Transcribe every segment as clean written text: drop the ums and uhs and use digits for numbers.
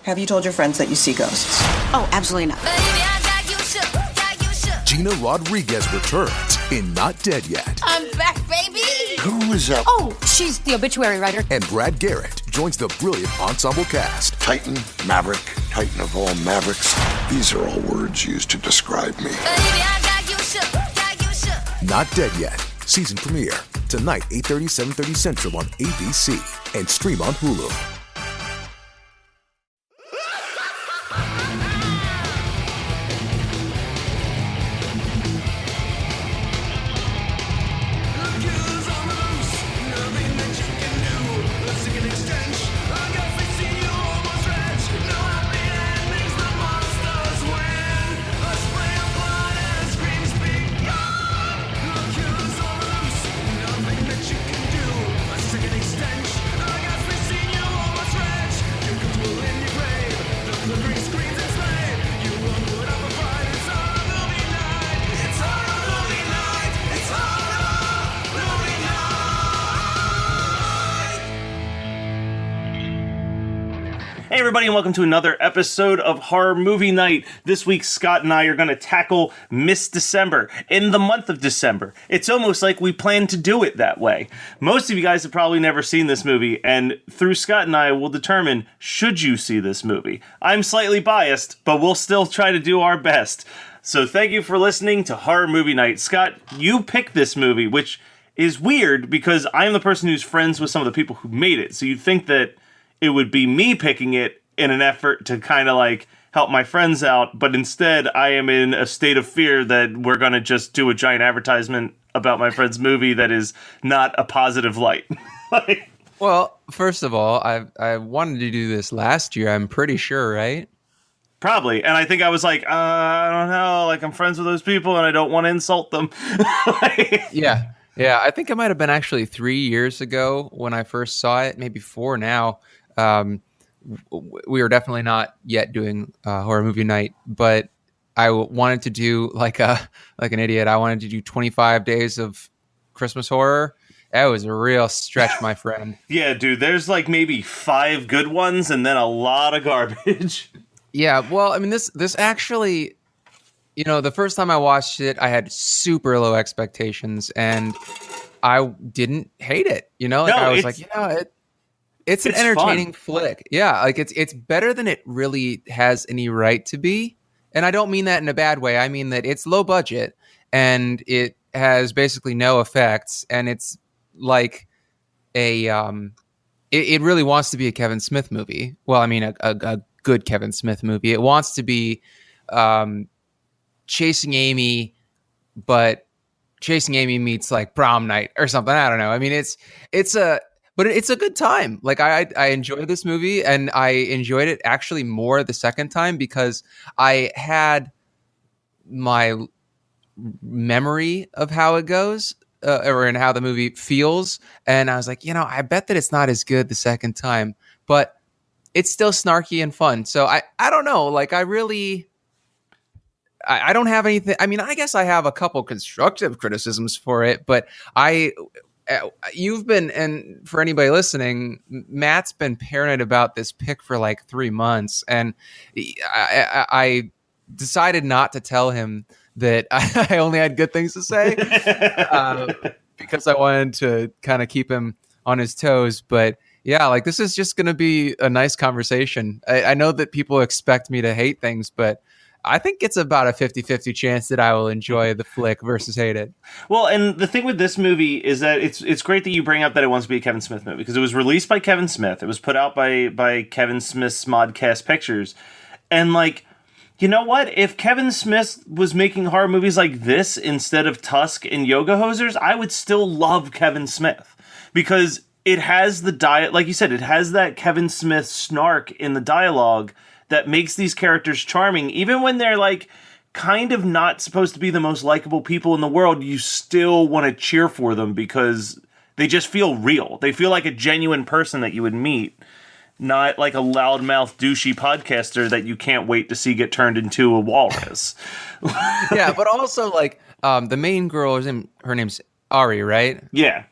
Have you told your friends that you see ghosts? Oh, absolutely not. Gina Rodriguez returns in Not Dead Yet. I'm back, baby! Who is up? Oh, she's the obituary writer. And Brad Garrett joins the brilliant ensemble cast. Titan, Maverick, Titan of all Mavericks. These are all words used to describe me. Not Dead Yet. Season premiere. Tonight, 8:30, 7:30 Central on ABC. And stream on Hulu. Hey everybody, and welcome to another episode of Horror Movie Night. This week, Scott and I are going to tackle Miss December in the month of December. It's almost like we planned to do it that way. Most of you guys have probably never seen this movie, and through Scott and I, we'll determine, should you see this movie? I'm slightly biased, but we'll still try to do our best. So thank you for listening to Horror Movie Night. Scott, you picked this movie, which is weird because I'm the person who's friends with some of the people who made it, so you'd think that it would be me picking it in an effort to kind of like help my friends out, but instead I am in a state of fear that we're going to just do a giant advertisement about my friend's movie that is not a positive light. Well, first of all, I wanted to do this last year, I'm pretty sure, right? Probably. And I think I was like, I don't know, like I'm friends with those people and I don't want to insult them. Yeah, I think it might have been actually 3 years ago when I first saw it, maybe 4 now. We were definitely not yet doing Horror Movie Night, but I wanted to do like an idiot. I wanted to do 25 days of Christmas horror. That was a real stretch, my friend. Yeah, dude, there's like maybe 5 good ones and then a lot of garbage. Yeah, well, I mean, this actually, you know, the first time I watched it, I had super low expectations, and I didn't hate it. You know, like, No, I was like, you know, it's an entertaining flick. Yeah, like it's better than it really has any right to be. And I don't mean that in a bad way. I mean that it's low budget and it has basically no effects, and it's like a it really wants to be a Kevin Smith movie. Well, I mean a good Kevin Smith movie. It wants to be Chasing Amy, but Chasing Amy meets like Prom Night or something. I don't know. I mean, it's a good time. Like I enjoyed this movie, and I enjoyed it actually more the second time because I had my memory of how it goes or in how the movie feels. And I was like, you know, I bet that it's not as good the second time, but it's still snarky and fun. So I don't know. Like I don't have anything. I mean, I guess I have a couple constructive criticisms for it, but you've been, and for anybody listening, Matt's been paranoid about this pick for like 3 months, and I decided not to tell him that I only had good things to say because I wanted to kind of keep him on his toes. But yeah, like this is just going to be a nice conversation. I know that people expect me to hate things, but I think it's about a 50-50 chance that I will enjoy the flick versus hate it. Well, and the thing with this movie is that it's great that you bring up that it wants to be a Kevin Smith movie, because it was released by Kevin Smith. It was put out by Kevin Smith's Modcast Pictures. And like, you know what? If Kevin Smith was making horror movies like this instead of Tusk and Yoga Hosers, I would still love Kevin Smith, because it has the like you said, it has that Kevin Smith snark in the dialogue that makes these characters charming. Even when they're like kind of not supposed to be the most likable people in the world, you still want to cheer for them because they just feel real. They feel like a genuine person that you would meet, not like a loudmouth douchey podcaster that you can't wait to see get turned into a walrus. Yeah, but also like the main girl, her name's Ari, right? Yeah.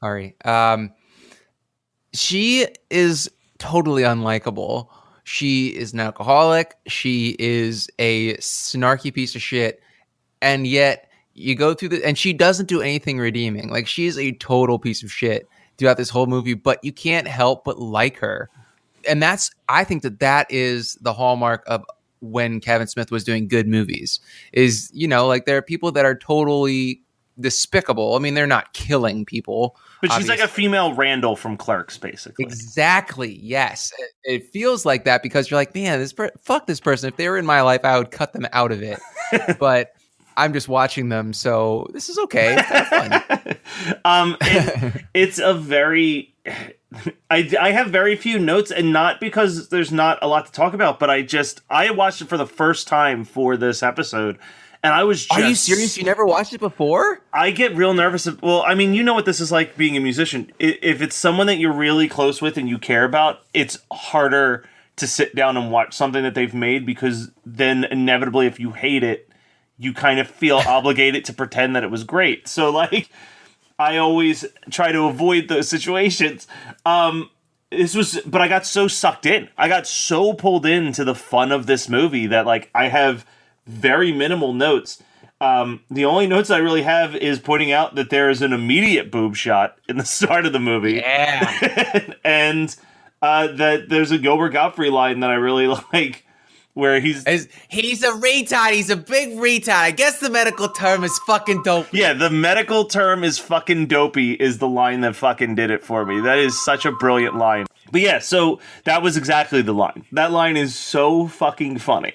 Ari. She is totally unlikable. She is an alcoholic. She is a snarky piece of shit. And yet you go through and she doesn't do anything redeeming. Like, she's a total piece of shit throughout this whole movie, but you can't help but like her. And I think that is the hallmark of when Kevin Smith was doing good movies, is, like, there are people that are totally despicable. I mean, they're not killing people. But she's like a female Randall from Clerks, basically. Exactly. Yes. It feels like that because you're like, man, fuck this person. If they were in my life, I would cut them out of it. But I'm just watching them, so this is okay. It's kind of fun. It's a very... I have very few notes, and not because there's not a lot to talk about, but I watched it for the first time for this episode, and I was just... Are you serious? You never watched it before? I get real nervous. Well, I mean, you know what this is like being a musician. If it's someone that you're really close with and you care about, it's harder to sit down and watch something that they've made, because then inevitably, if you hate it, you kind of feel obligated to pretend that it was great. So, like, I always try to avoid those situations. But I got so sucked in. I got so pulled into the fun of this movie that, like, I have very minimal notes. The only notes I really have is pointing out that there is an immediate boob shot in the start of the movie. Yeah. And that there's a Gilbert Gottfried line that I really like, where he's a retard. He's a big retard. I guess the medical term is fucking dopey. Yeah, the medical term is fucking dopey is the line that fucking did it for me. That is such a brilliant line. But yeah, so that was exactly the line. That line is so fucking funny.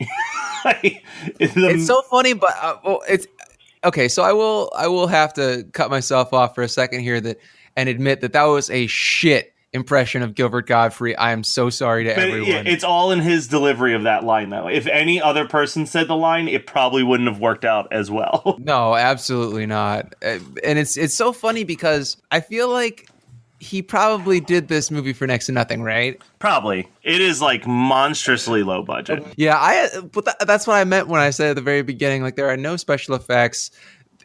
It's so funny, but it's okay. So I will have to cut myself off for a second here and admit that was a shit impression of Gilbert Gottfried. I am so sorry to everyone. Yeah, it's all in his delivery of that line, though. If any other person said the line, it probably wouldn't have worked out as well. No, absolutely not. And it's so funny because I feel like he probably did this movie for next to nothing, right? Probably. It is like monstrously low budget. Yeah, but that's what I meant when I said at the very beginning, like, there are no special effects.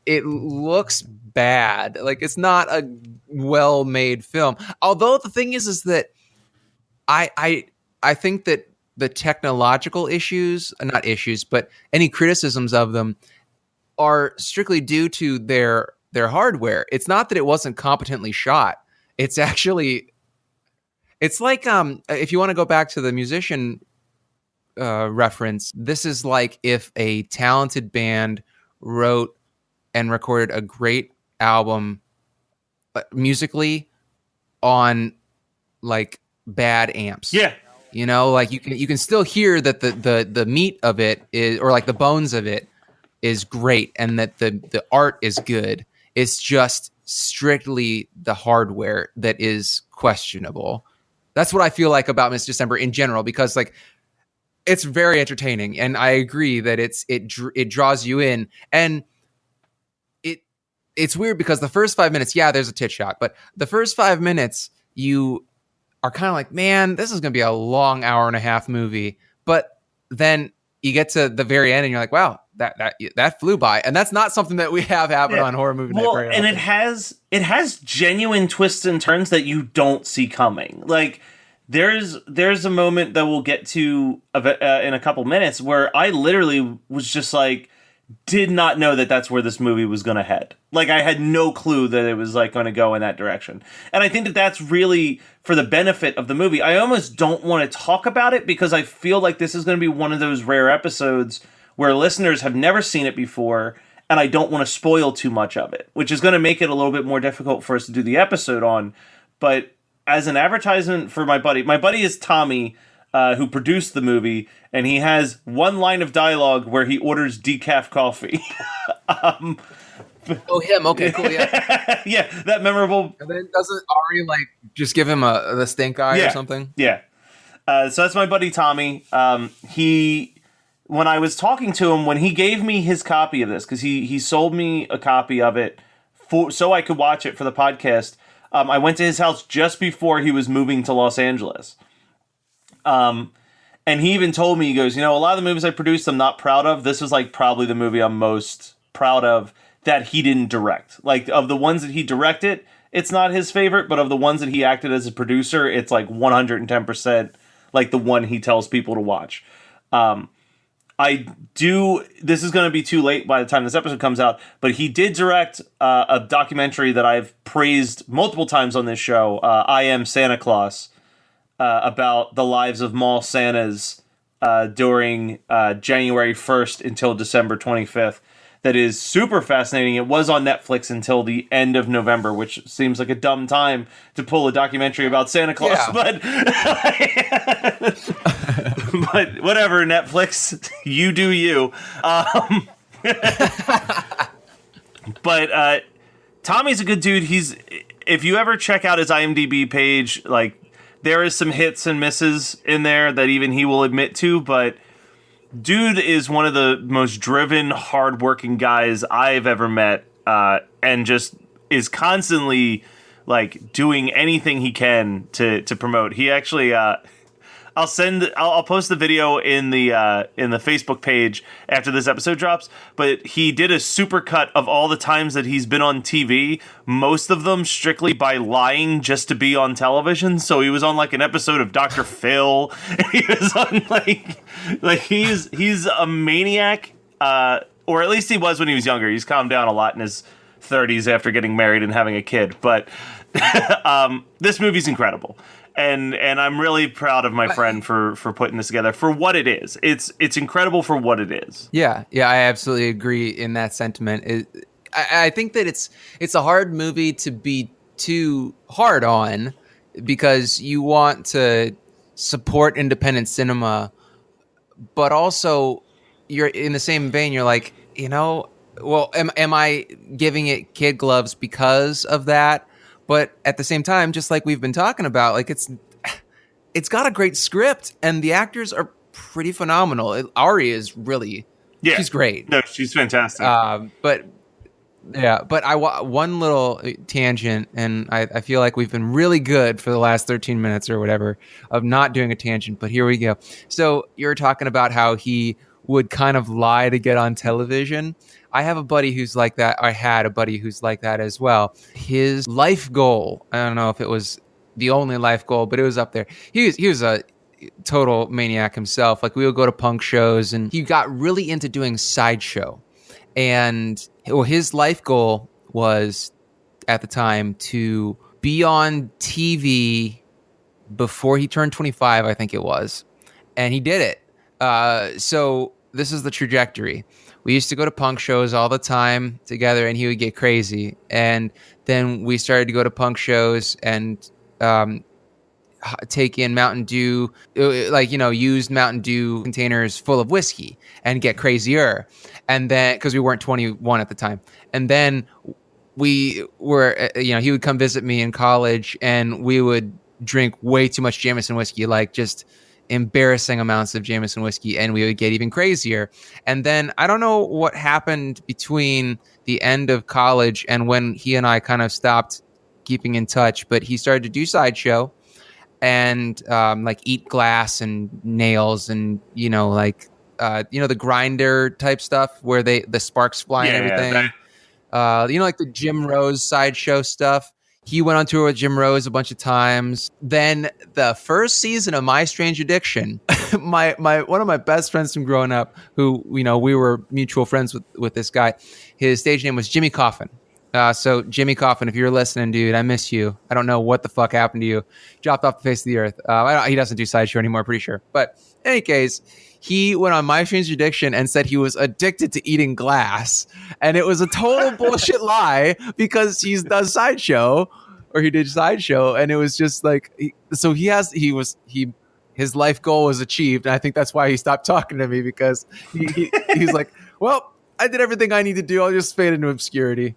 It looks bad. Like, it's not a well-made film. Although the thing is that I think that the technological not issues, but any criticisms of them are strictly due to their hardware. It's not that it wasn't competently shot. It's actually, it's like, if you want to go back to the musician reference, this is like if a talented band wrote and recorded a great album musically on, like, bad amps. Yeah. Like, you can still hear that the meat of it is, or like the bones of it is great, and that the art is good. It's just strictly the hardware that is questionable. That's what I feel like about Miss December in general, because, like, it's very entertaining, and I agree that it draws you in. And it's weird because the first 5 minutes, yeah, there's a tit shot, but the first 5 minutes you are kind of like, man, this is going to be a long hour and a half movie. But then you get to the very end and you're like, wow, that flew by. And that's not something that we have happen on Horror Movie Night. Well, and it has genuine twists and turns that you don't see coming. Like, there's a moment that we'll get to in a couple minutes where I literally was just like, did not know that that's where this movie was going to head. Like, I had no clue that it was, like, going to go in that direction. And I think that that's really for the benefit of the movie. I almost don't want to talk about it because I feel like this is going to be one of those rare episodes where listeners have never seen it before, and I don't want to spoil too much of it, which is going to make it a little bit more difficult for us to do the episode on. But as an advertisement for my buddy is Tommy, who produced the movie, and he has one line of dialogue where he orders decaf coffee. Oh, him. Okay, cool. Yeah. Yeah, that memorable. And then doesn't Ari, like, just give him the stink eye or something? Yeah. So that's my buddy Tommy. When I was talking to him, when he gave me his copy of this, because he sold me a copy of it so I could watch it for the podcast, I went to his house just before he was moving to Los Angeles. And he even told me, he goes, a lot of the movies I produced I'm not proud of. This is, like, probably the movie I'm most proud of that he didn't direct. Like, of the ones that he directed, it's not his favorite, but of the ones that he acted as a producer, it's, like, 110%, like the one he tells people to watch. This is going to be too late by the time this episode comes out, but he did direct a documentary that I've praised multiple times on this show, I Am Santa Claus, about the lives of mall Santas during January 1st until December 25th. That is super fascinating. It was on Netflix until the end of November, which seems like a dumb time to pull a documentary about Santa Claus, but but whatever, Netflix, you do you. But Tommy's a good dude. If you ever check out his IMDb page, like, there is some hits and misses in there that even he will admit to, but dude is one of the most driven, hardworking guys I've ever met, and just is constantly like doing anything he can to promote. He actually, I'll post the video in the Facebook page after this episode drops. But he did a super cut of all the times that he's been on TV. Most of them strictly by lying just to be on television. So he was on like an episode of Dr. Phil. He was on like he's a maniac, or at least he was when he was younger. He's calmed down a lot in his 30s after getting married and having a kid. But this movie's incredible. And I'm really proud of my friend for putting this together for what it is. It's incredible for what it is. Yeah, I absolutely agree in that sentiment. I think that it's a hard movie to be too hard on, because you want to support independent cinema, but also you're in the same vein. You're like, well, am I giving it kid gloves because of that? But at the same time, just like we've been talking about, like it's got a great script and the actors are pretty phenomenal. Ari is really, she's great. No, she's fantastic. But one little tangent, and I feel like we've been really good for the last 13 minutes or whatever of not doing a tangent, but here we go. So you're talking about how he would kind of lie to get on television. I have a buddy who's like that. I had a buddy who's like that as well. His life goal, I don't know if it was the only life goal, but it was up there. He was a total maniac himself. Like, we would go to punk shows, and he got really into doing sideshow. And his life goal was, at the time, to be on TV before he turned 25, I think it was. And he did it. So this is the trajectory. We used to go to punk shows all the time together, and he would get crazy. And then we started to go to punk shows and take in Mountain Dew, used Mountain Dew containers full of whiskey and get crazier. And then, because we weren't 21 at the time. And then we were, he would come visit me in college, and we would drink way too much Jameson whiskey, like just embarrassing amounts of Jameson whiskey, and we would get even crazier. And then I don't know what happened between the end of college and when he and I kind of stopped keeping in touch, but he started to do sideshow and eat glass and nails and the grinder type stuff where the sparks fly and everything. Like the Jim Rose sideshow stuff. He went on tour with Jim Rose a bunch of times. Then the first season of My Strange Addiction, my one of my best friends from growing up, who we were mutual friends with this guy. His stage name was Jimmy Coffin. So Jimmy Coffin, if you're listening, dude, I miss you. I don't know what the fuck happened to you. Dropped off the face of the earth. He doesn't do sideshow anymore, pretty sure. But in any case, he went on My Strange Addiction and said he was addicted to eating glass. And it was a total bullshit lie, because he does sideshow, or he did sideshow. And it was just like, his life goal was achieved. And I think that's why he stopped talking to me, because he's like, well, I did everything I need to do. I'll just fade into obscurity.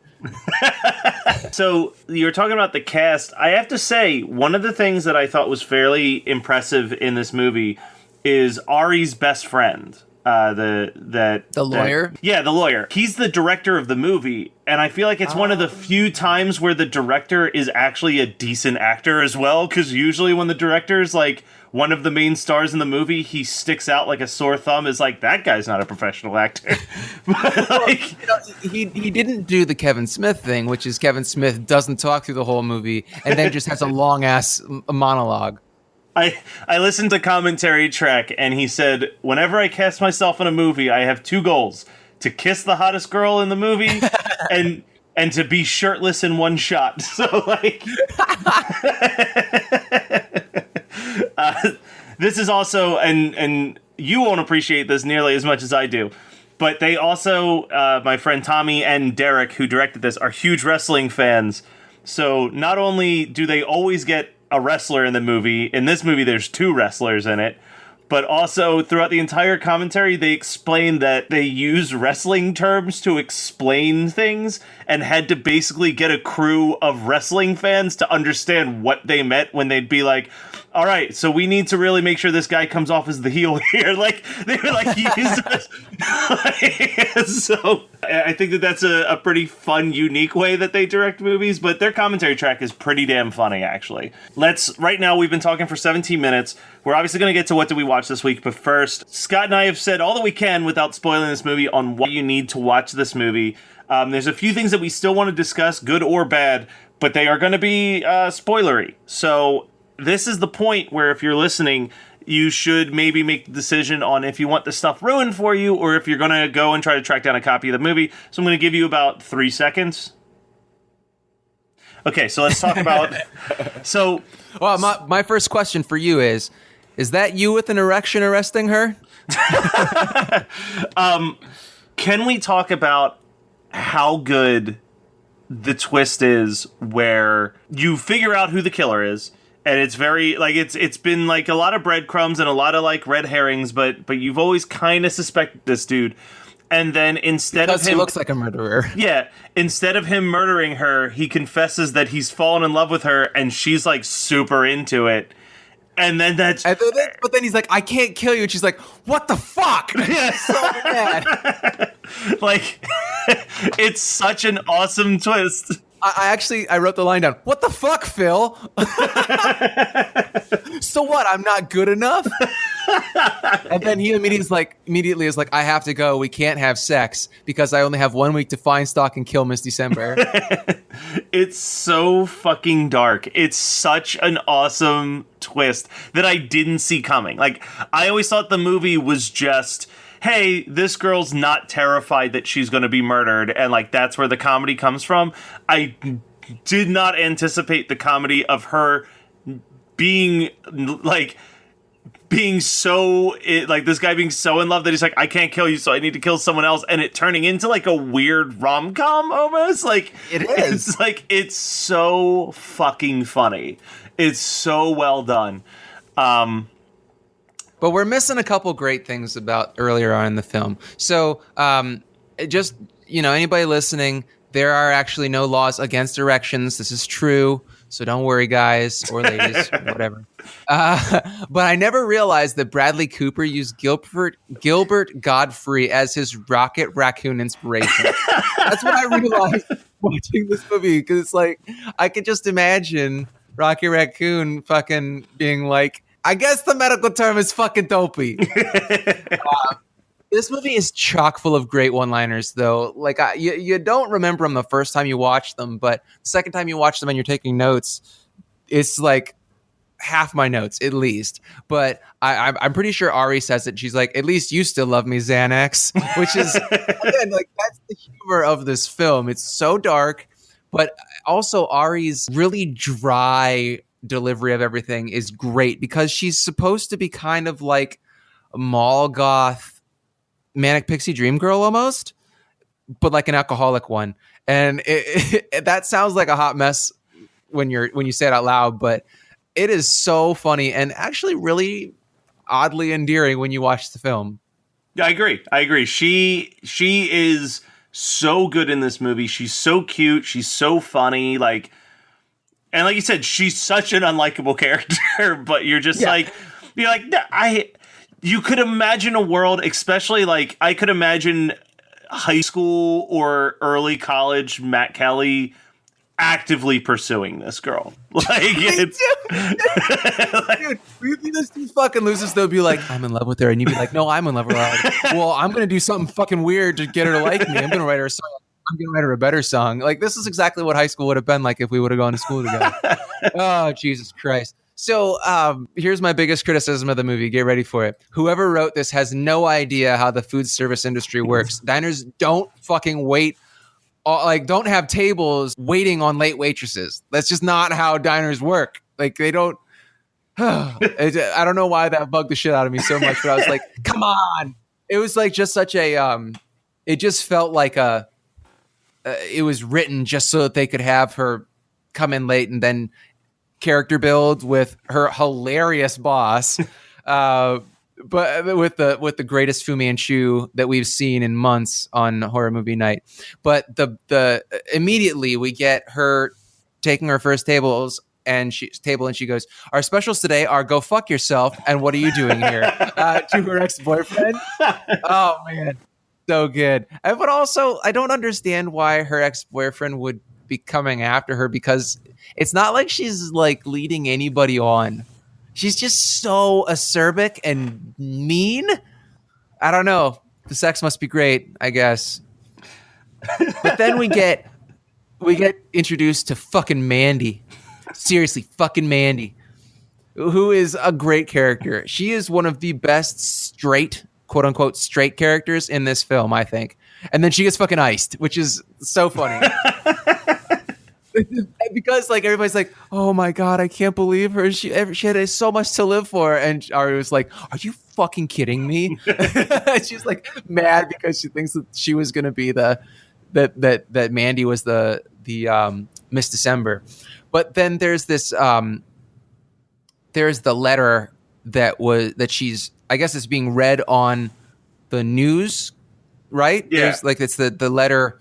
So you're talking about the cast. I have to say, one of the things that I thought was fairly impressive in this movie is Ari's best friend. The lawyer? The lawyer. He's the director of the movie, and I feel like it's one of the few times where the director is actually a decent actor as well, because usually when the director is like one of the main stars in the movie, he sticks out like a sore thumb. Is like, that guy's not a professional actor. But he didn't do the Kevin Smith thing, which is Kevin Smith doesn't talk through the whole movie and then just has a long ass monologue. I listened to Commentary Track, and he said, whenever I cast myself in a movie, I have two goals: to kiss the hottest girl in the movie, and to be shirtless in one shot. So like, this is also, and you won't appreciate this nearly as much as I do, but they also, my friend Tommy and Derek, who directed this, are huge wrestling fans. So not only do they always get a wrestler in the movie, in this movie there's two wrestlers in it, but also throughout the entire commentary they explain that they use wrestling terms to explain things and had to basically get a crew of wrestling fans to understand what they meant when they'd be like, all right, so we need to really make sure this guy comes off as the heel here. Like, they were like, so I think that that's a pretty fun, unique way that they direct movies, but their commentary track is pretty damn funny, actually. Right now, we've been talking for 17 minutes. We're obviously going to get to what did we watch this week, but first, Scott and I have said all that we can without spoiling this movie on why you need to watch this movie. There's a few things that we still want to discuss, good or bad, but they are going to be spoilery. So this is the point where if you're listening, you should maybe make the decision on if you want the stuff ruined for you or if you're going to go and try to track down a copy of the movie. So I'm going to give you about 3 seconds. Okay, so let's talk about... Well, my first question for you is that you with an erection arresting her? Can we talk about how good the twist is where you figure out who the killer is? And it's very, like, it's been, like, a lot of breadcrumbs and a lot of, like, red herrings, but you've always kind of suspected this dude. And then instead because of him... he looks like a murderer. Yeah. Instead of him murdering her, he confesses that he's fallen in love with her, and she's, like, super into it. And then but then he's like, I can't kill you. And she's like, what the fuck? So bad. Like, it's such an awesome twist. I wrote the line down. What the fuck, Phil? So what? I'm not good enough? And then he immediately is like, I have to go. We can't have sex because I only have 1 week to find, stalk, and kill Miss December. It's so fucking dark. It's such an awesome twist that I didn't see coming. Like, I always thought the movie was just, hey, this girl's not terrified that she's going to be murdered, and, like, that's where the comedy comes from. I did not anticipate the comedy of her being, like, being so, like, this guy being so in love that he's like, I can't kill you, so I need to kill someone else, and it turning into, like, a weird rom-com, almost. Like, it is. It's, like, it's so fucking funny. It's so well done. But we're missing a couple great things about earlier on in the film. So, just, anybody listening, there are actually no laws against erections. This is true. So don't worry, guys or ladies, or whatever. But I never realized that Bradley Cooper used Gilbert Godfrey as his Rocket Raccoon inspiration. That's what I realized watching this movie, because it's like, I could just imagine Rocket Raccoon fucking being like, I guess the medical term is fucking dopey. This movie is chock full of great one-liners, though. Like, you don't remember them the first time you watch them, but the second time you watch them and you're taking notes, it's like half my notes, at least. But I'm pretty sure Ari says it. She's like, at least you still love me, Xanax. Which is, again, like, that's the humor of this film. It's so dark, but also Ari's really dry delivery of everything is great, because she's supposed to be kind of like a mall goth Manic Pixie Dream Girl almost, but like an alcoholic one. And that sounds like a hot mess when you say it out loud, but it is so funny and actually really oddly endearing when you watch the film. Yeah, I agree. She is so good in this movie. She's so cute. She's so funny. Like, and like you said, she's such an unlikable character, but you're just like, you could imagine a world, especially, like, I could imagine high school or early college Matt Kelly actively pursuing this girl. Like, it's... Dude, maybe this dude fucking loses, they'll be like, I'm in love with her, and you'd be like, no, I'm in love with her. Like, well, I'm gonna do something fucking weird to get her to like me. I'm gonna write her a song. I'm gonna write her a better song. Like, this is exactly what high school would have been like if we would have gone to school together. Oh, Jesus Christ. So here's my biggest criticism of the movie. Get ready for it. Whoever wrote this has no idea how the food service industry works. Diners don't fucking wait. Don't have tables waiting on late waitresses. That's just not how diners work. Like, they don't. I don't know why that bugged the shit out of me so much, but I was like, come on. It was like just such a. It just felt like it was written just so that they could have her come in late and then character build with her hilarious boss. But with the greatest Fu Manchu that we've seen in months on Horror Movie Night. But the immediately we get her taking her first table and she goes, "Our specials today are go fuck yourself and what are you doing here?" To her ex-boyfriend. Oh man, so good. But also, I don't understand why her ex-boyfriend would be coming after her, because it's not like she's like leading anybody on. She's just so acerbic and mean. I don't know. The sex must be great, I guess. But then we get introduced to fucking Mandy. Seriously, fucking Mandy, who is a great character. She is one of the best straight, quote unquote, straight characters in this film, I think. And then she gets fucking iced, which is so funny. Because like everybody's like, oh my god, I can't believe her. She had so much to live for, and Ari was like, are you fucking kidding me? She's like mad because she thinks that she was gonna be that Mandy was the Miss December. But then there's this there's the letter that she's, I guess it's being read on the news, right? Yeah. There's like it's the letter.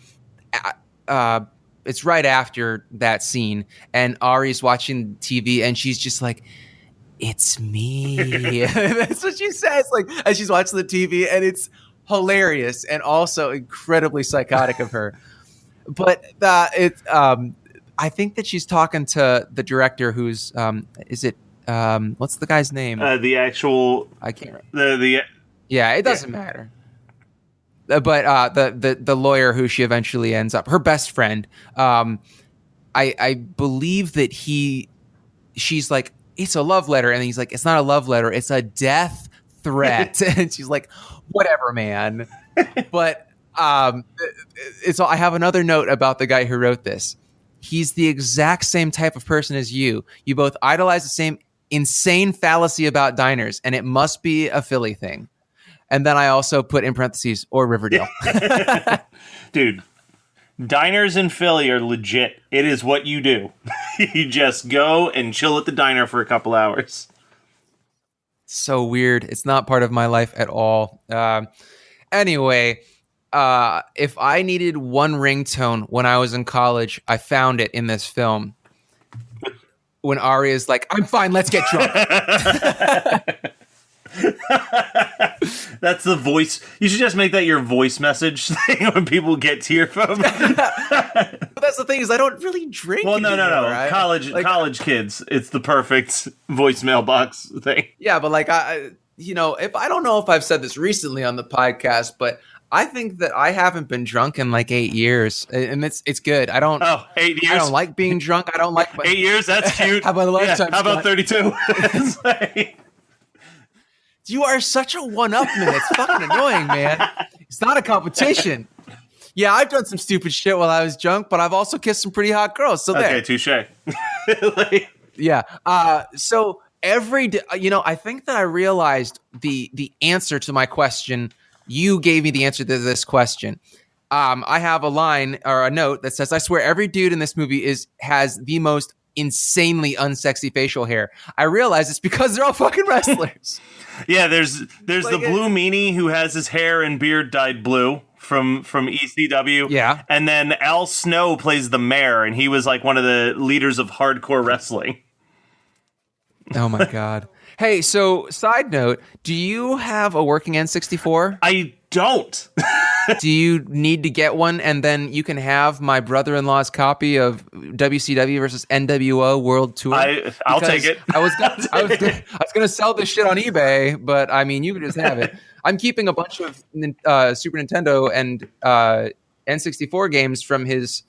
It's right after that scene, and Ari's watching TV, and she's just like, "It's me." That's what she says, like as she's watching the TV, and it's hilarious and also incredibly psychotic of her. But I think that she's talking to the director, who's what's the guy's name? The actual I can't remember. Yeah, it doesn't matter. But the lawyer who she eventually ends up, her best friend, I believe that she's like, it's a love letter, and he's like, it's not a love letter, it's a death threat. And she's like, whatever, man. But I have another note about the guy who wrote this. He's the exact same type of person as you. You both idolize the same insane fallacy about diners, and it must be a Philly thing. And then I also put in parentheses, or Riverdale. Dude, diners in Philly are legit. It is what you do. You just go and chill at the diner for a couple hours. So weird. It's not part of my life at all. Anyway, if I needed one ringtone when I was in college, I found it in this film. When Ari is like, "I'm fine, let's get drunk." That's the voice. You should just make that your voice message thing when people get to your phone. But that's the thing, is I don't really drink. Well, no. Right? College kids, it's the perfect voicemail box thing. Yeah, but like if I don't know if I've said this recently on the podcast, but I think that I haven't been drunk in like 8 years, and it's good. I don't. Oh, 8 years. I don't like being drunk. I don't like 8 years. That's cute. How about a lifetime? How about 32? You are such a one-upman. It's fucking annoying, man. It's not a competition. Yeah, I've done some stupid shit while I was drunk, but I've also kissed some pretty hot girls. So there. Okay, touche. Yeah. So every day, I think that I realized the answer to my question. You gave me the answer to this question. I have a line or a note that says, "I swear every dude in this movie has the most insanely unsexy facial hair." I realize it's because they're all fucking wrestlers. Yeah, there's the Blue Meanie who has his hair and beard dyed blue from ECW. Yeah. And then Al Snow plays the mayor, and he was like one of the leaders of hardcore wrestling. Oh my god. Hey, so side note, do you have a working N64? I don't. Do you need to get one, and then you can have my brother-in-law's copy of WCW versus NWO World Tour? I'll take it. I was gonna sell this shit on eBay, but I mean, you can just have it. I'm keeping a bunch of Super Nintendo and N64 games from his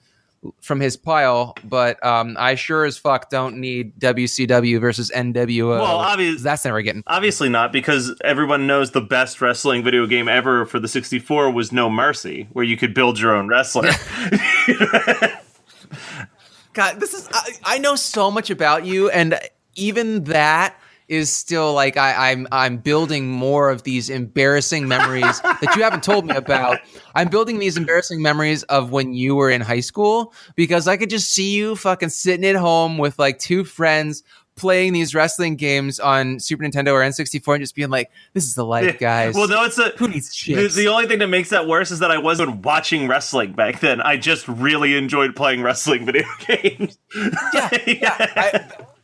from his pile, but I sure as fuck don't need WCW versus NWO. Well, 'cause that's never getting. Obviously not, because everyone knows the best wrestling video game ever for the 64 was No Mercy, where you could build your own wrestler. God, this is I know so much about you, and even that is still like I'm building more of these embarrassing memories that you haven't told me about. I'm building these embarrassing memories of when you were in high school, because I could just see you fucking sitting at home with like two friends playing these wrestling games on Super Nintendo or N64 and just being like, this is the life, guys. Well, no, who needs chicks? The only thing that makes that worse is that I wasn't watching wrestling back then. I just really enjoyed playing wrestling video games.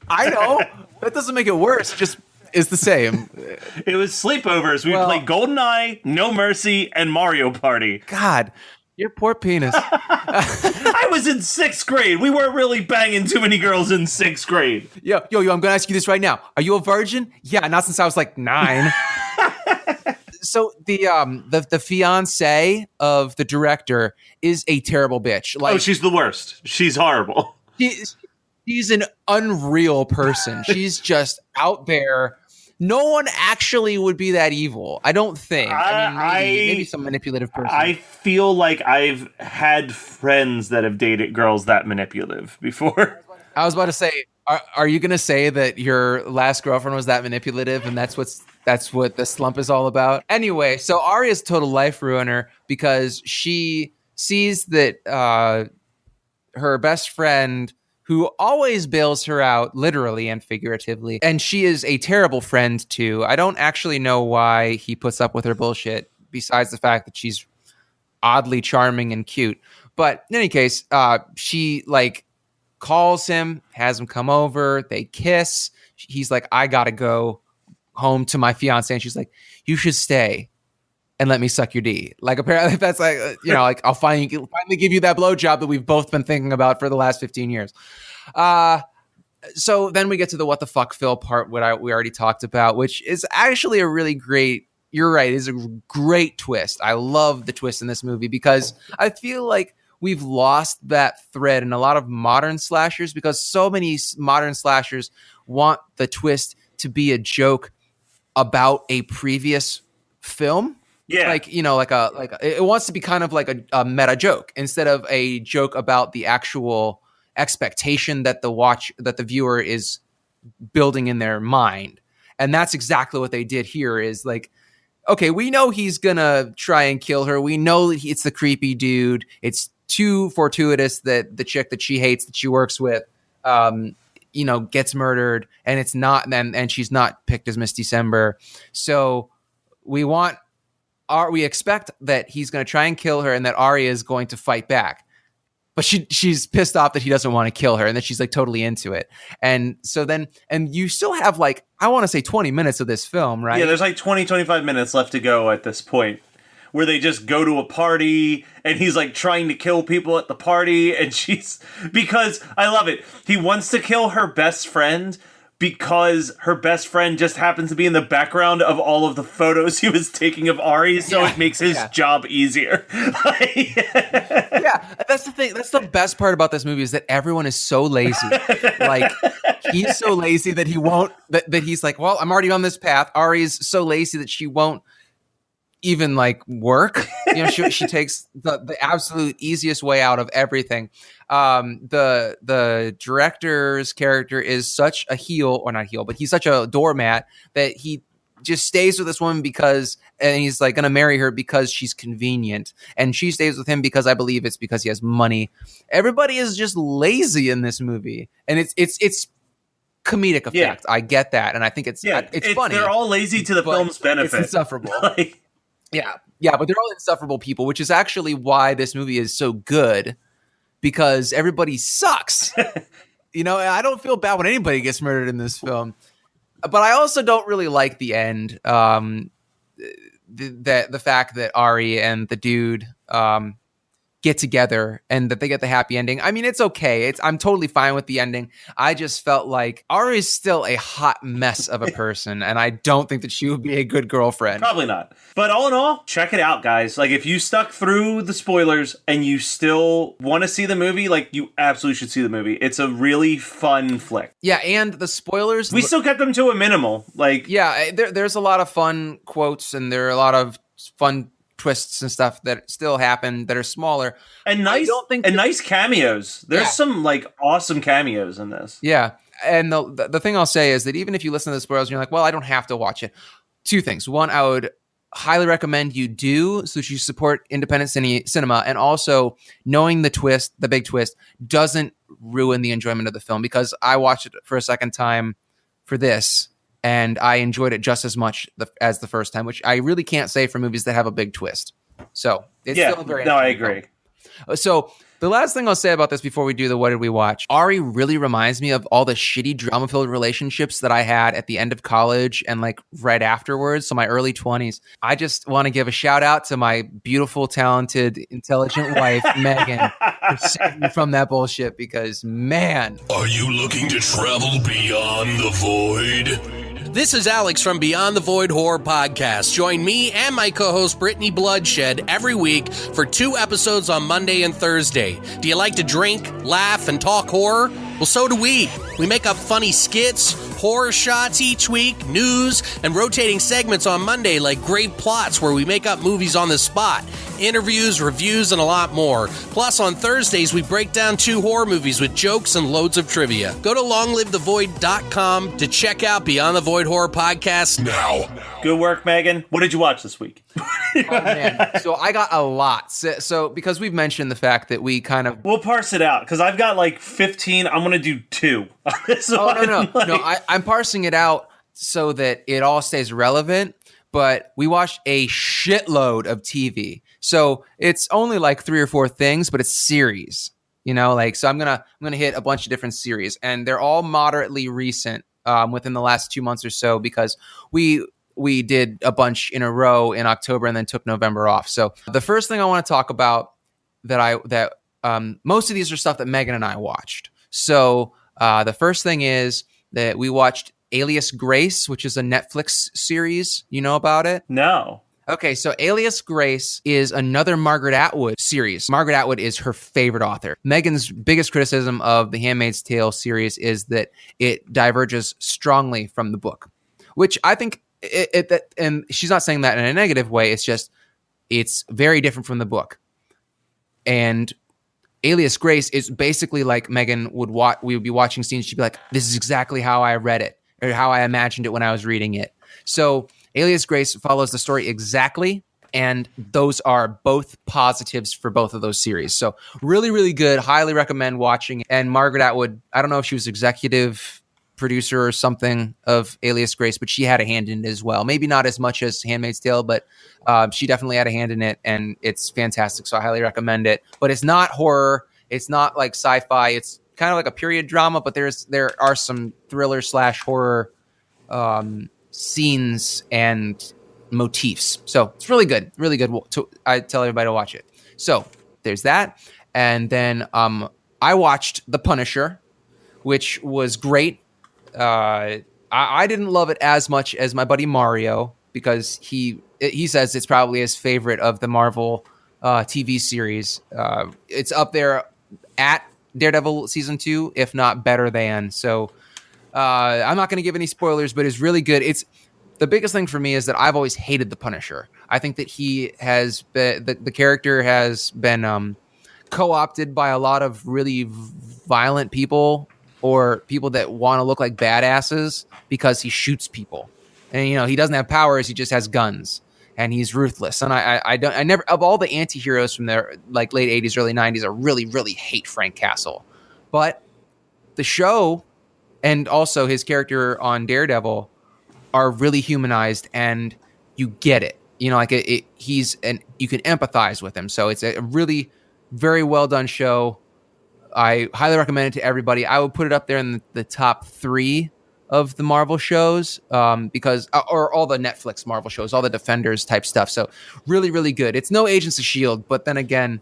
I know. That doesn't make it worse. Just is the same. It was sleepovers. We would play GoldenEye, No Mercy, and Mario Party. God, your poor penis. I was in 6th grade. We weren't really banging too many girls in 6th grade. Yo, I'm going to ask you this right now. Are you a virgin? Yeah, not since I was like 9. So the fiance of the director is a terrible bitch. Like, oh, she's the worst. She's horrible. She's an unreal person. She's just out there. No one actually would be that evil, I don't think. I mean, maybe some manipulative person. I feel like I've had friends that have dated girls that manipulative before. I was about to say, are you going to say that your last girlfriend was that manipulative, and that's what the slump is all about? Anyway, so Arya's total life ruiner because she sees that her best friend, who always bails her out, literally and figuratively. And she is a terrible friend, too. I don't actually know why he puts up with her bullshit, besides the fact that she's oddly charming and cute. But in any case, she, like, calls him, has him come over, they kiss. He's like, I gotta go home to my fiance. And she's like, you should stay and let me suck your D. Like, apparently that's like, like, I'll finally give you that blowjob that we've both been thinking about for the last 15 years. So then we get to the what the fuck Phil part, we already talked about, which is actually a really great, you're right, is a great twist. I love the twist in this movie because I feel like we've lost that thread in a lot of modern slashers, because so many modern slashers want the twist to be a joke about a previous film. Yeah. Like, it wants to be kind of like a meta joke instead of a joke about the actual expectation that the viewer is building in their mind. And that's exactly what they did here, is like, okay, we know he's gonna try and kill her. We know that it's the creepy dude. It's too fortuitous that the chick that she hates, that she works with, gets murdered, and it's not, and she's not picked as Miss December. So we expect that he's going to try and kill her, and that Arya is going to fight back. But she's pissed off that he doesn't want to kill her, and that she's like totally into it. And so then, and you still have like, I want to say 20 minutes of this film, right? Yeah, there's like 25 minutes left to go at this point, where they just go to a party and he's like trying to kill people at the party, and because I love it. He wants to kill her best friend because her best friend just happens to be in the background of all of the photos he was taking of Ari, so it makes his job easier. Yeah, that's the thing. That's the best part about this movie, is that everyone is so lazy. Like, he's so lazy that he won't, that he's like, well, I'm already on this path. Ari's so lazy that she won't even like work. She takes the absolute easiest way out of everything. The director's character is such a heel, or not heel, but he's such a doormat that he just stays with this woman and he's like going to marry her because she's convenient, and she stays with him because I believe it's because he has money. Everybody is just lazy in this movie, and it's comedic effect. Yeah. I get that, and I think it's funny. They're all lazy to the film's benefit. It's insufferable. Yeah, but they're all insufferable people, which is actually why this movie is so good, because everybody sucks. I don't feel bad when anybody gets murdered in this film, but I also don't really like the end. The fact that Ari and the dude get together and that they get the happy ending. I mean, it's okay. I'm totally fine with the ending. I just felt like Ari is still a hot mess of a person, and I don't think that she would be a good girlfriend. Probably not. But all in all, check it out, guys. Like, if you stuck through the spoilers and you still want to see the movie, like, you absolutely should see the movie. It's a really fun flick. Yeah, and the spoilers... We still kept them to a minimal. Like, yeah, there's a lot of fun quotes, and there are a lot of fun twists and stuff that still happen that are smaller and nice cameos. There's some like awesome cameos in this. Yeah, and the thing I'll say is that even if you listen to the spoilers and you're like, well, I don't have to watch it. Two things. One, I would highly recommend you do, so that you support independent cinema, and also knowing the big twist doesn't ruin the enjoyment of the film, because I watched it for a second time for this, and I enjoyed it just as much as the first time, which I really can't say for movies that have a big twist. So it's still very I agree. So the last thing I'll say about this before we do the what did we watch, Ari really reminds me of all the shitty drama-filled relationships that I had at the end of college and like right afterwards, so my early 20s. I just want to give a shout out to my beautiful, talented, intelligent wife, Megan, for saving me from that bullshit, because man. Are you looking to travel beyond the void? This is Alex from Beyond the Void Horror Podcast. Join me and my co-host Brittany Bloodshed every week for 2 episodes on Monday and Thursday. Do you like to drink, laugh, and talk horror? Well, so do we. We make up funny skits, horror shots each week, news, and rotating segments on Monday like Grave Plots, where we make up movies on the spot, interviews, reviews, and a lot more. Plus, on Thursdays, we break down 2 horror movies with jokes and loads of trivia. Go to longlivethevoid.com to check out Beyond the Void Horror Podcast now. Good work, Megan. What did you watch this week? Oh, man. So I got a lot. So because we've mentioned the fact that we kind of... We'll parse it out, because I've got like 15. I'm going to do 2. I'm parsing it out so that it all stays relevant, but we watched a shitload of TV. So it's only like 3 or 4 things, but it's series, so I'm going to hit a bunch of different series, and they're all moderately recent within the last 2 months or so, because we did a bunch in a row in October and then took November off. So the first thing I want to talk about that most of these are stuff that Megan and I watched. So the first thing is that we watched Alias Grace, which is a Netflix series. You know about it? No. Okay, so Alias Grace is another Margaret Atwood series. Margaret Atwood is her favorite author. Megan's biggest criticism of the Handmaid's Tale series is that it diverges strongly from the book, which I think and she's not saying that in a negative way. It's just, it's very different from the book. And Alias Grace is basically like Megan would watch. We would be watching scenes. She'd be like, this is exactly how I read it, or how I imagined it when I was reading it. So Alias Grace follows the story exactly, and those are both positives for both of those series. So really, really good. Highly recommend watching. And Margaret Atwood, I don't know if she was executive producer or something of Alias Grace, but she had a hand in it as well. Maybe not as much as Handmaid's Tale, but she definitely had a hand in it, and it's fantastic. So I highly recommend it. But it's not horror. It's not like sci-fi. It's kind of like a period drama, but there are some thriller / horror scenes and motifs. So it's really good. Really good. I tell everybody to watch it. So there's that. And then I watched The Punisher, which was great. I didn't love it as much as my buddy Mario, because he says it's probably his favorite of the Marvel TV series. It's up there at Daredevil season 2, if not better than. So I'm not going to give any spoilers, but it's really good. It's the biggest thing for me is that I've always hated the Punisher. I think that he has been, the character has been co-opted by a lot of really violent people, or people that want to look like badasses, because he shoots people. And, he doesn't have powers. He just has guns, and he's ruthless. And I never, of all the anti-heroes from their like late 80s, early 90s, I really, really hate Frank Castle. But the show and also his character on Daredevil are really humanized, and you get it. You can empathize with him. So it's a really very well done show. I highly recommend it to everybody. I would put it up there in the top 3 of the Marvel shows, because, or all the Netflix Marvel shows, all the Defenders type stuff. So really, really good. It's no Agents of S.H.I.E.L.D., but then again,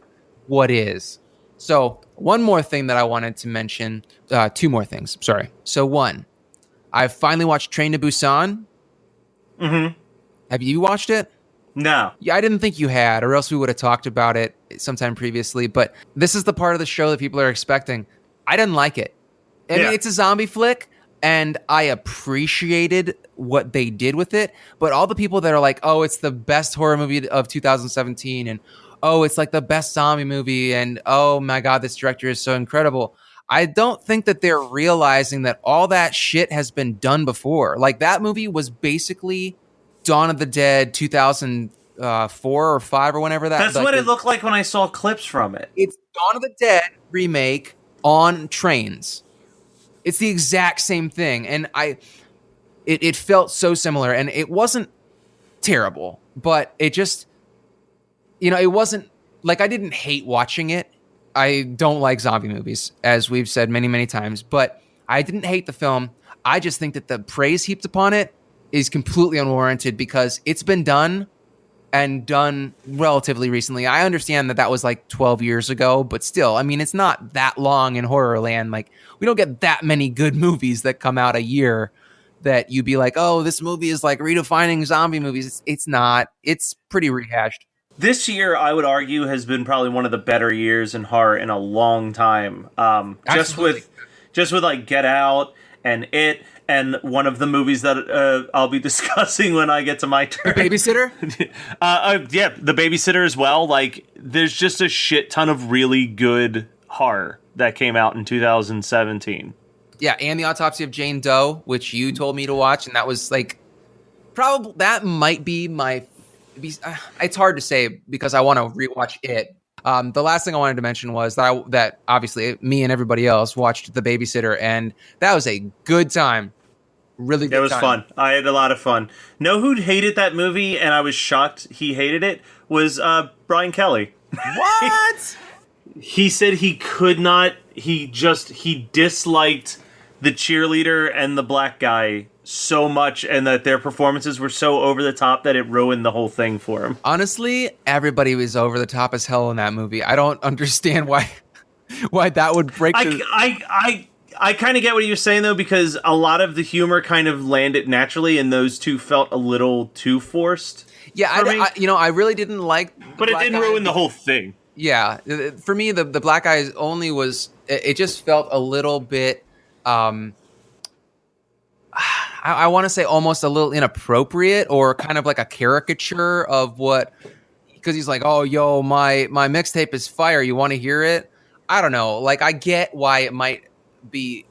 what is. So one more thing that I wanted to mention, two more things, sorry. So one, I finally watched Train to Busan. Mm-hmm. Have you watched it? No. Yeah, I didn't think you had, or else we would have talked about it sometime previously. But this is the part of the show that people are expecting. I didn't like it. I mean, it's a zombie flick, and I appreciated what they did with it. But all the people that are like, oh, it's the best horror movie of 2017, and oh, it's like the best zombie movie, and oh my God, this director is so incredible. I don't think that they're realizing that all that shit has been done before. Like, that movie was basically Dawn of the Dead 2004 or 5 or whenever that. That's like, what it looked like when I saw clips from it. It's Dawn of the Dead remake on trains. It's the exact same thing, and it felt so similar, and it wasn't terrible, but it just, it wasn't like, I didn't hate watching it. I don't like zombie movies, as we've said many, many times, but I didn't hate the film. I just think that the praise heaped upon it is completely unwarranted because it's been done and done relatively recently. I understand that that was like 12 years ago, but still, I mean, it's not that long in horror land. Like, we don't get that many good movies that come out a year that you'd be like, oh, this movie is like redefining zombie movies. It's not. It's pretty rehashed. This year, I would argue, has been probably one of the better years in horror in a long time. Just with like Get Out and It, and one of the movies that I'll be discussing when I get to my turn. The Babysitter? Yeah, The Babysitter as well. Like, there's just a shit ton of really good horror that came out in 2017. Yeah, and The Autopsy of Jane Doe, which you told me to watch, and that was like, probably, that might be my, it's hard to say because I want to rewatch It. The last thing I wanted to mention was that obviously me and everybody else watched The Babysitter, and that was a good time. Really good time. It was fun. I had a lot of fun. Know who hated that movie, and I was shocked he hated it, was Brian Kelly. What? He said he could not, he disliked the cheerleader and the black guy so much, and that their performances were so over the top that it ruined the whole thing for him. Honestly, everybody was over the top as hell in that movie. I don't understand why that would break. I kind of get what you're saying though, because a lot of the humor kind of landed naturally, and those two felt a little too forced. Yeah, I really didn't like. But it didn't ruin the whole thing. Yeah, for me, the black guy only was. It just felt a little bit. I want to say almost a little inappropriate, or kind of like a caricature of what, because he's like, oh, yo, my mixtape is fire. You want to hear it? I don't know. Like, I get why it might be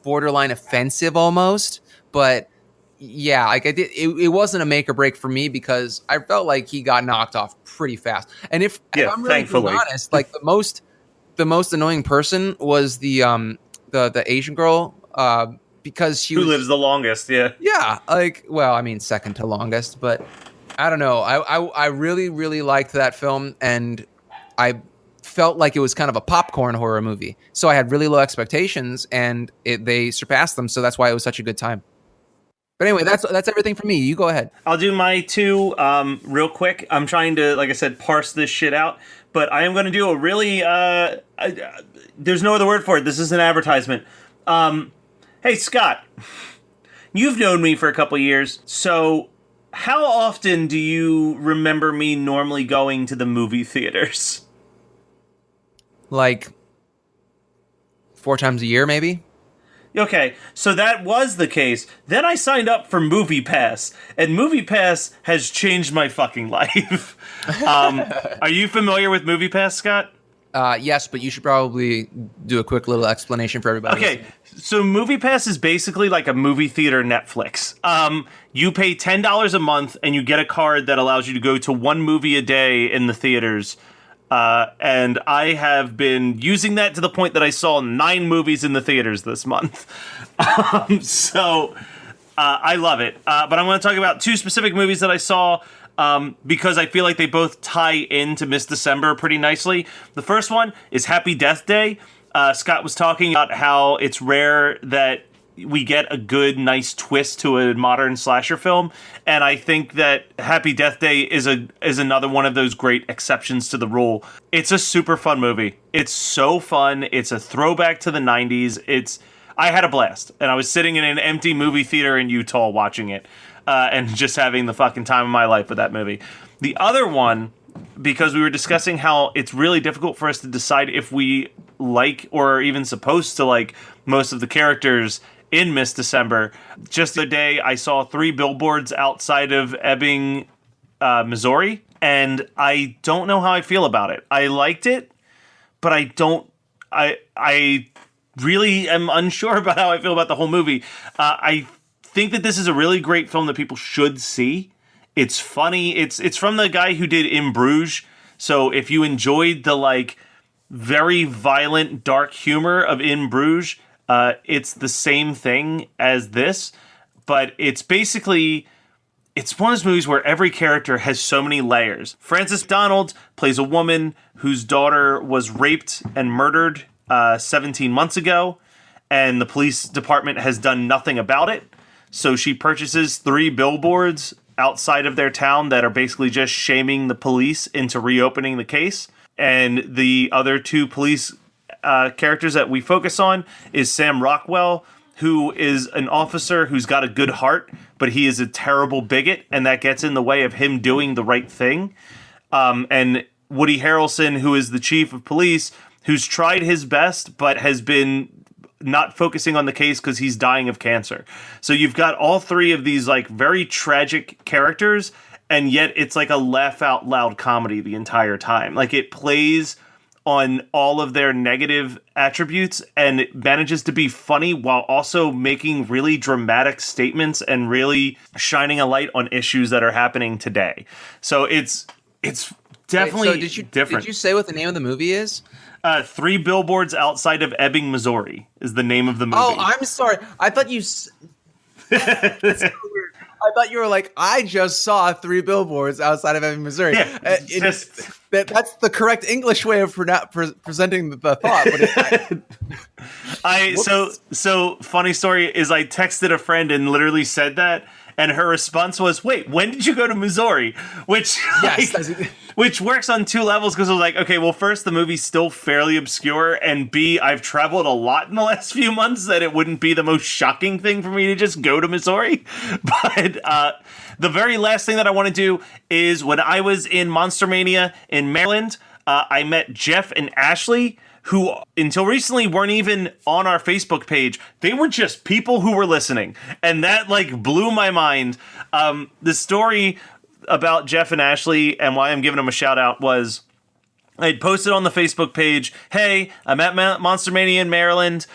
borderline offensive almost, but yeah, like it wasn't a make or break for me because I felt like he got knocked off pretty fast. And if I'm really being honest, like the most annoying person was the Asian girl, because she lives the longest. Yeah, like, well, I mean, second to longest, but I don't know. I really, really liked that film, and I felt like it was kind of a popcorn horror movie. So I had really low expectations, and they surpassed them. So that's why it was such a good time. But anyway, that's everything for me. You go ahead. I'll do my two real quick. I'm trying to, like I said, parse this shit out. But I am going to do a really... there's no other word for it. This is an advertisement. Hey, Scott. You've known me for a couple years. So how often do you remember me normally going to the movie theaters? Like 4 times a year, maybe? Okay, so that was the case. Then I signed up for MoviePass, and MoviePass has changed my fucking life. Are you familiar with MoviePass, Scott? Yes, but you should probably do a quick little explanation for everybody. Okay, so MoviePass is basically like a movie theater Netflix. You pay $10 a month, and you get a card that allows you to go to one movie a day in the theaters. And I have been using that to the point that I saw 9 movies in the theaters this month. So I love it. But I'm going to talk about 2 specific movies that I saw because I feel like they both tie into Miss December pretty nicely. The first one is Happy Death Day. Scott was talking about how it's rare that we get a good, nice twist to a modern slasher film. And I think that Happy Death Day is another one of those great exceptions to the rule. It's a super fun movie. It's so fun. It's a throwback to the 90s. I had a blast. And I was sitting in an empty movie theater in Utah watching it. And just having the fucking time of my life with that movie. The other one, because we were discussing how it's really difficult for us to decide if we like or are even supposed to like most of the characters in Miss December. Just the other day, I saw 3 billboards outside of Ebbing, Missouri, and I don't know how I feel about it. I liked it, but I really am unsure about how I feel about the whole movie. I think that this is a really great film that people should see. It's funny. It's from the guy who did In Bruges. So if you enjoyed the like very violent, dark humor of In Bruges, it's the same thing as this, but it's basically, it's one of those movies where every character has so many layers. Frances McDormand plays a woman whose daughter was raped and murdered 17 months ago, and the police department has done nothing about it. So she purchases 3 billboards outside of their town that are basically just shaming the police into reopening the case. And the other 2 police characters that we focus on is Sam Rockwell, who is an officer who's got a good heart, but he is a terrible bigot, and that gets in the way of him doing the right thing. And Woody Harrelson, who is the chief of police, who's tried his best, but has been not focusing on the case because he's dying of cancer. So you've got all 3 of these like very tragic characters, and yet it's like a laugh out loud comedy the entire time. Like it plays on all of their negative attributes and it manages to be funny while also making really dramatic statements and really shining a light on issues that are happening today. So it's definitely different. Did you say what the name of the movie is? 3 Billboards Outside of Ebbing, Missouri is the name of the movie. Oh, I'm sorry. I thought you... That's so weird. I thought you were like, I just saw 3 billboards outside of Ebbing, Missouri. Yeah, that's the correct English way of presenting the thought. But so funny story is I texted a friend and literally said that, and her response was, "Wait, when did you go to Missouri?" Which which works on 2 levels, because I was like, okay, well, first, the movie's still fairly obscure, and B, I've traveled a lot in the last few months that it wouldn't be the most shocking thing for me to just go to Missouri. But the very last thing that I want to do is when I was in Monster Mania in Maryland, I met Jeff and Ashley, who until recently weren't even on our Facebook page. They were just people who were listening. And that like blew my mind. The story about Jeff and Ashley and why I'm giving them a shout out was I had posted on the Facebook page, hey, I'm at Monster Mania in Maryland.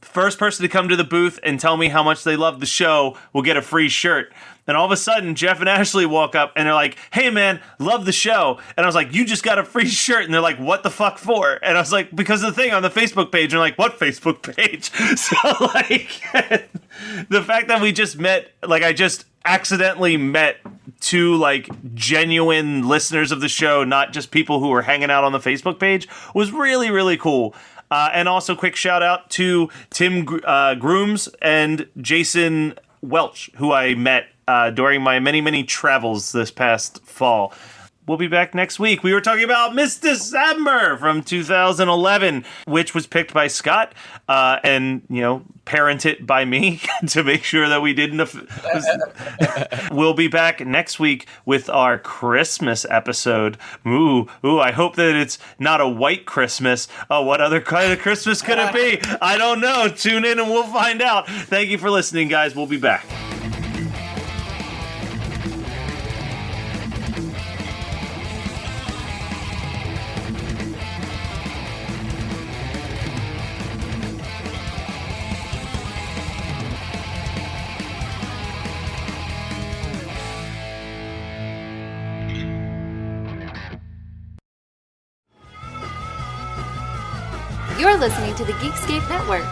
First person to come to the booth and tell me how much they love the show will get a free shirt. And all of a sudden, Jeff and Ashley walk up and they're like, hey man, love the show. And I was like, you just got a free shirt. And they're like, what the fuck for? And I was like, because of the thing on the Facebook page. And they're like, what Facebook page? So like, the fact that we just met, like I just accidentally met 2 like genuine listeners of the show, not just people who were hanging out on the Facebook page, was really, really cool. And also quick shout out to Tim Grooms and Jason Welch, who I met during my many, many travels this past fall. We'll be back next week. We were talking about Miss December from 2011, which was picked by Scott and, parented by me to make sure that we didn't. We'll be back next week with our Christmas episode. Ooh, I hope that it's not a white Christmas. Oh, what other kind of Christmas could it be? I don't know. Tune in and we'll find out. Thank you for listening, guys. We'll be back. You're listening to the Geekscape Network.